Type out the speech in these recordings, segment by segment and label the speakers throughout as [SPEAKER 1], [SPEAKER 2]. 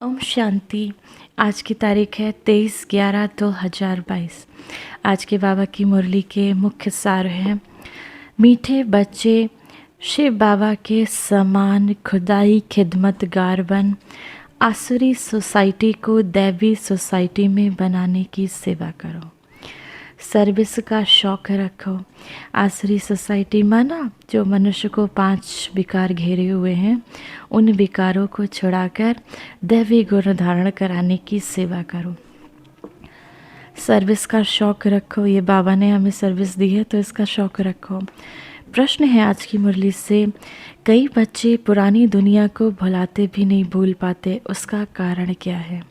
[SPEAKER 1] ओम शांति। आज की तारीख है 23/11/2022। आज के बाबा की मुरली के मुख्य सार हैं, मीठे बच्चे शिव बाबा के समान खुदाई खिदमतगार बन आसुरी सोसाइटी को दैवी सोसाइटी में बनाने की सेवा करो। सर्विस का शौक़ रखो। आसुरी सोसाइटी माना जो मनुष्य को 5 विकार घेरे हुए हैं, उन विकारों को छुड़ाकर दैवी गुण धारण कराने की सेवा करो। सर्विस का शौक़ रखो। ये बाबा ने हमें सर्विस दी है तो इसका शौक़ रखो। प्रश्न है आज की मुरली से, कई बच्चे पुरानी दुनिया को भुलाते भी नहीं भूल पाते, उसका कारण क्या है?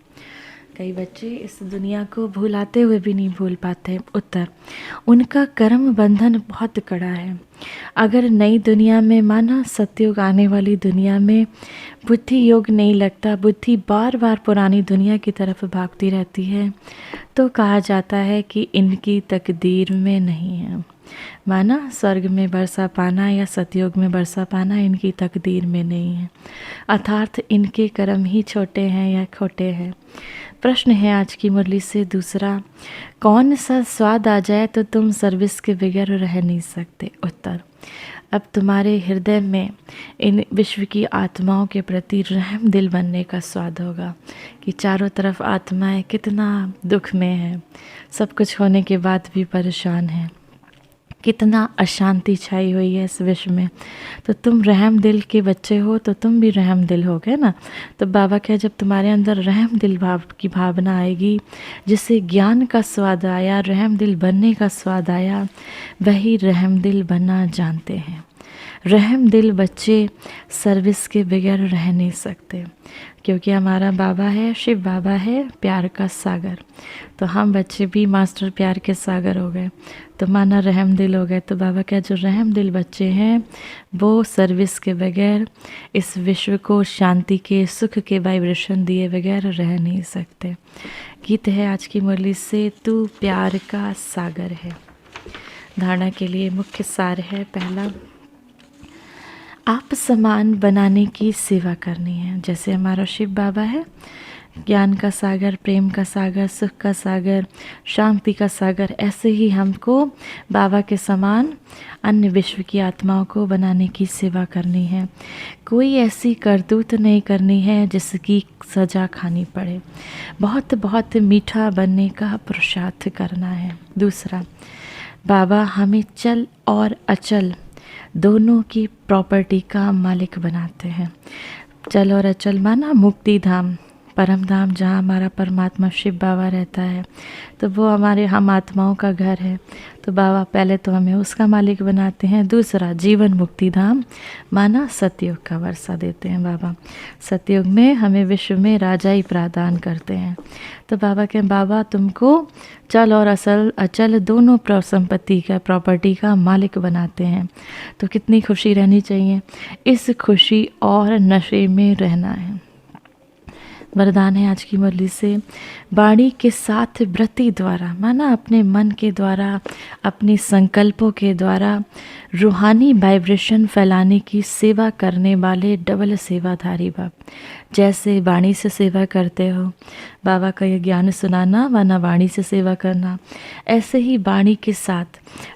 [SPEAKER 1] कई बच्चे इस दुनिया को भुलाते हुए भी नहीं भूल पाते। उत्तर, उनका कर्म बंधन बहुत कड़ा है। अगर नई दुनिया में माना सतयुग आने वाली दुनिया में बुद्धि योग नहीं लगता, बुद्धि बार बार पुरानी दुनिया की तरफ भागती रहती है, तो कहा जाता है कि इनकी तकदीर में नहीं है। माना स्वर्ग में बरसा पाना या सतयुग में बरसा पाना इनकी तकदीर में नहीं है, अर्थात इनके कर्म ही छोटे हैं या खोटे हैं। प्रश्न है आज की मुरली से दूसरा, कौन सा स्वाद आ जाए तो तुम सर्विस के बगैर रह नहीं सकते? उत्तर, अब तुम्हारे हृदय में इन विश्व की आत्माओं के प्रति रहम दिल बनने का स्वाद होगा कि चारों तरफ आत्माएं कितना दुख में हैं, सब कुछ होने के बाद भी परेशान हैं, कितना अशांति छाई हुई है इस विश्व में। तो तुम रहम दिल के बच्चे हो तो तुम भी रहम दिल हो गए ना। तो बाबा क्या, जब तुम्हारे अंदर रहम दिल भाव की भावना आएगी, जिससे ज्ञान का स्वाद आया, रहम दिल बनने का स्वाद आया, वही रहम दिल बनना जानते हैं। रहम दिल बच्चे सर्विस के बगैर रह नहीं सकते, क्योंकि हमारा बाबा है, शिव बाबा है, प्यार का सागर। तो हम बच्चे भी मास्टर प्यार के सागर हो गए, तो माना रहम दिल हो गए। तो बाबा क्या, जो रहम दिल बच्चे हैं वो सर्विस के बगैर इस विश्व को शांति के सुख के वाइब्रेशन दिए बगैर रह नहीं सकते। गीत है आज की मुरली से, तू प्यार का सागर है। धारणा के लिए मुख्य सार है, पहला, आप समान बनाने की सेवा करनी है। जैसे हमारा शिव बाबा है, ज्ञान का सागर, प्रेम का सागर, सुख का सागर, शांति का सागर, ऐसे ही हमको बाबा के समान अन्य विश्व की आत्माओं को बनाने की सेवा करनी है। कोई ऐसी करतूत नहीं करनी है जिसकी सज़ा खानी पड़े। बहुत बहुत मीठा बनने का पुरुषार्थ करना है। दूसरा, बाबा हमें चल और अचल दोनों की प्रॉपर्टी का मालिक बनाते हैं। चल और अचल माना मुक्ति धाम, परम धाम, जहाँ हमारा परमात्मा शिव बाबा रहता है, तो वो हम आत्माओं का घर है। तो बाबा पहले तो हमें उसका मालिक बनाते हैं। दूसरा, जीवन मुक्ति धाम माना सतयुग का वर्षा देते हैं बाबा। सतयुग में हमें विश्व में राजाई प्रदान करते हैं। तो बाबा के, बाबा तुमको चल और अचल दोनों संपत्ति का, प्रॉपर्टी का मालिक बनाते हैं। तो कितनी खुशी रहनी चाहिए, इस खुशी और नशे में रहना है। वरदान है आज की मुरली से, वाणी के साथ वृत्ति द्वारा माना अपने मन के द्वारा, अपने संकल्पों के द्वारा रूहानी वाइब्रेशन फैलाने की सेवा करने वाले डबल सेवाधारी बाप। जैसे वाणी से सेवा करते हो, बाबा का ये ज्ञान सुनाना माना वाणी से सेवा करना, ऐसे ही वाणी के साथ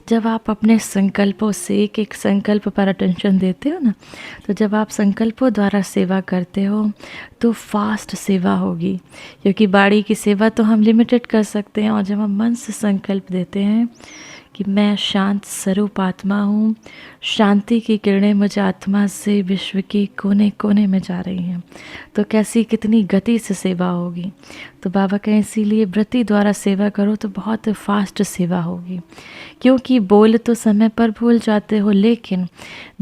[SPEAKER 1] जब आप अपने संकल्पों से एक एक संकल्प पर अटेंशन देते हो ना, तो जब आप संकल्पों द्वारा सेवा करते हो तो फास्ट सेवा होगी, क्योंकि वाणी की सेवा तो हम लिमिटेड कर सकते हैं। और जब हम मन से संकल्प देते हैं कि मैं शांत स्वरूप आत्मा हूँ, शांति की किरणें मुझ आत्मा से विश्व के कोने कोने में जा रही हैं, तो कैसी कितनी गति से सेवा होगी। तो बाबा कहें इसीलिए वृत्ति द्वारा सेवा करो तो बहुत फास्ट सेवा होगी, क्योंकि बोल तो समय पर भूल जाते हो, लेकिन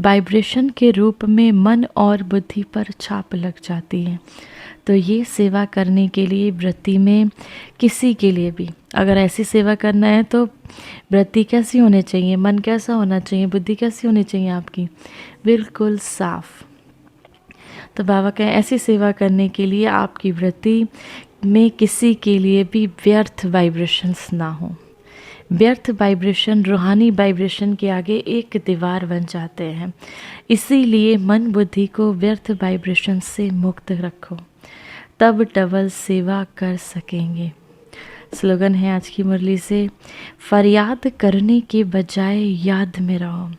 [SPEAKER 1] वाइब्रेशन के रूप में मन और बुद्धि पर छाप लग जाती है। तो ये सेवा करने के लिए वृत्ति में किसी के लिए भी अगर ऐसी सेवा करना है तो वृत्ति कैसी होनी चाहिए, मन कैसा होना चाहिए, बुद्धि कैसी होनी चाहिए आपकी, बिल्कुल साफ। तो बाबा कहें ऐसी सेवा करने के लिए आपकी वृत्ति में किसी के लिए भी व्यर्थ वाइब्रेशंस ना हो। व्यर्थ वाइब्रेशन रूहानी वाइब्रेशन के आगे एक दीवार बन जाते हैं। इसीलिए मन बुद्धि को व्यर्थ वाइब्रेशन से मुक्त रखो। तब डबल सेवा कर सकेंगे। स्लोगन है आज की मुरली से, फरियाद करने के बजाय याद में रहो।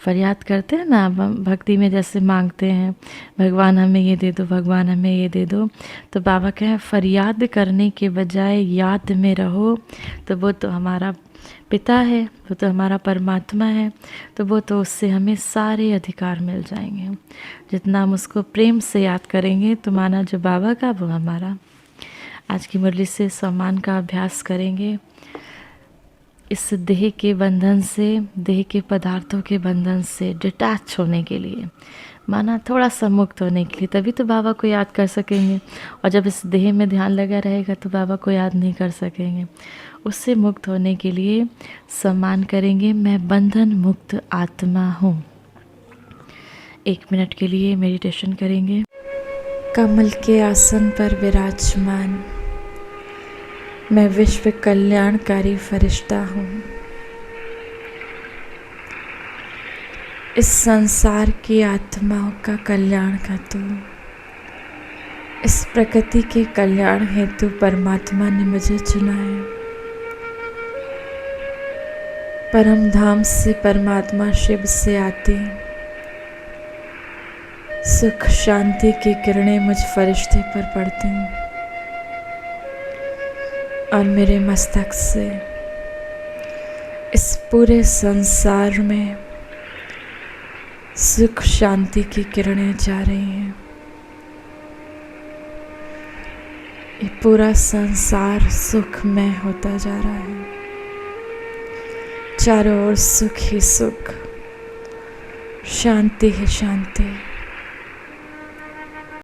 [SPEAKER 1] फरियाद करते हैं ना हम भक्ति में, जैसे मांगते हैं भगवान हमें ये दे दो, भगवान हमें ये दे दो, तो बाबा कहें फरियाद करने के बजाय याद में रहो। तो वो तो हमारा पिता है, वो तो हमारा परमात्मा है, तो वो तो उससे हमें सारे अधिकार मिल जाएंगे। जितना हम उसको प्रेम से याद करेंगे तो माना जो बाबा का वो हमारा। आज की मुरली से सम्मान का अभ्यास करेंगे, इस देह के बंधन से, देह के पदार्थों के बंधन से डिटैच होने के लिए, माना थोड़ा सा मुक्त होने के लिए, तभी तो बाबा को याद कर सकेंगे। और जब इस देह में ध्यान लगा रहेगा तो बाबा को याद नहीं कर सकेंगे। उससे मुक्त होने के लिए सम्मान करेंगे, मैं बंधन मुक्त आत्मा हूँ। 1 मिनट के लिए मेडिटेशन करेंगे। कमल के आसन पर विराजमान मैं विश्व कल्याणकारी फरिश्ता हूँ। इस संसार की आत्माओं का कल्याण का तू, इस प्रकृति के कल्याण हेतु परमात्मा ने मुझे चुना है। परम धाम से परमात्मा शिव से आती सुख शांति की किरणें मुझ फरिश्ते पर पड़ती हैं और मेरे मस्तक से इस पूरे संसार में सुख शांति की किरणें जा रही हैं। ये पूरा संसार सुखमय होता जा रहा है, चारों ओर सुख ही सुख, शांति ही शांति।